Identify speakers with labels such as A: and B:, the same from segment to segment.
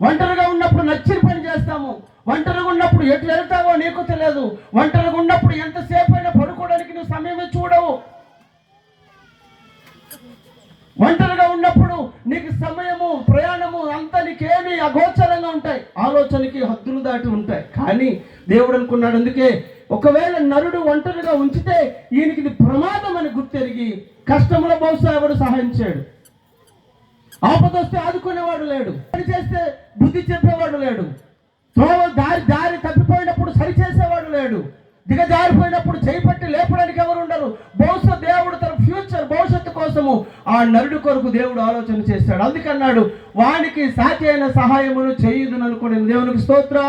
A: ఒంటరిగా ఉన్నప్పుడు నచ్చిన పని చేస్తాము. ఒంటరిగా ఉన్నప్పుడు ఎటు వెళ్తావో నీకు తెలియదు. ఒంటరిగా ఉన్నప్పుడు ఎంతసేపు అయినా పడుకోవడానికి నువ్వు సమయమే చూడవు. ఒంటరిగా ఉన్నప్పుడు నీకు సమయము, ప్రయాణము అంతా నీకేమి అగోచరంగా ఉంటాయి. ఆలోచనకి హద్దులు దాటి ఉంటాయి. కానీ దేవుడు అనుకున్నాడు, అందుకే ఒకవేళ నరుడు ఒంటరిగా ఉంచితే ఈయనకి ఇది ప్రమాదం అని గుర్తెరిగి కష్టంలో బహుశా ఎవడు సహాయం చేయడు. ఆపదొస్తే ఆదుకునేవాడు లేడు. పని చేస్తే బుద్ధి చెప్పేవాడు లేడు. దారి తప్పిపోయినప్పుడు సరిచేసేవాడు లేడు. దిగజారిపోయినప్పుడు చేపట్టి లేపడానికి ఎవరు ఉండరు. బహుశా దేవుడు తన ఫ్యూచర్ భవిష్యత్తు కోసము ఆ నరుడు కొరకు దేవుడు ఆలోచన చేశాడు. అందుకన్నాడు, వానికి సాటి అయిన సహాయమును చేయుదును అనుకోండి. దేవునికి స్తోత్రం.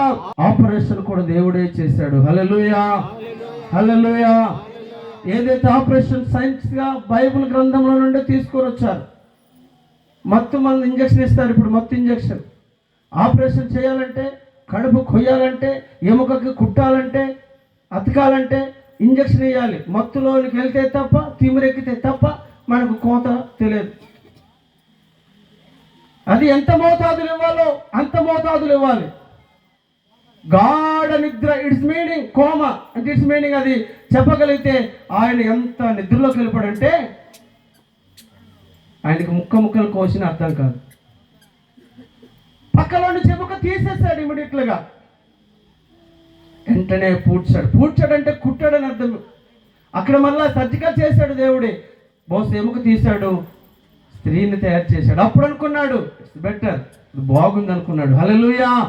A: ఆపరేషన్ కూడా దేవుడే చేశాడు. హల్లెలూయా, హల్లెలూయా. ఏదైతే ఆపరేషన్ సైన్స్ గా బైబిల్ గ్రంథంలో నుండి తీసుకొని వచ్చారు. మత్తు మంది ఇంజక్షన్ ఇస్తారు. ఇప్పుడు మత్తు ఇంజక్షన్. ఆపరేషన్ చేయాలంటే, కడుపు కొయ్యాలంటే, ఎముకకి కుట్టాలంటే, అతకాలంటే ఇంజక్షన్ వేయాలి. మత్తులోనికి వెళ్తే తప్ప, తిమిరెక్కితే తప్ప మనకు కోత తెలియదు. అది ఎంత మోతాదులు ఇవ్వాలో అంత మోతాదులు ఇవ్వాలి. గాఢ నిద్ర, ఇట్స్ మీనింగ్ కోమా అంటే ఇట్స్ మీనింగ్ అది చెప్పగలిగితే ఆయన ఎంత నిద్రలోకి వెళ్ళిపోడంటే ఆయనకి ముక్కలు కోసిన అర్థం కాదు. పక్కలోని చెముక తీసేస్తాడు ఇమీడియట్లుగా. వెంటనే పూడ్చాడంటే కుట్టాడని అర్థం. అక్కడ మళ్ళా సర్జికల్ చేశాడు దేవుడే. బహుశా ఎముక తీశాడు, స్త్రీని తయారు చేశాడు. అప్పుడు అనుకున్నాడు, ఇట్స్ బెటర్, బాగుంది అనుకున్నాడు. హల్లెలూయా.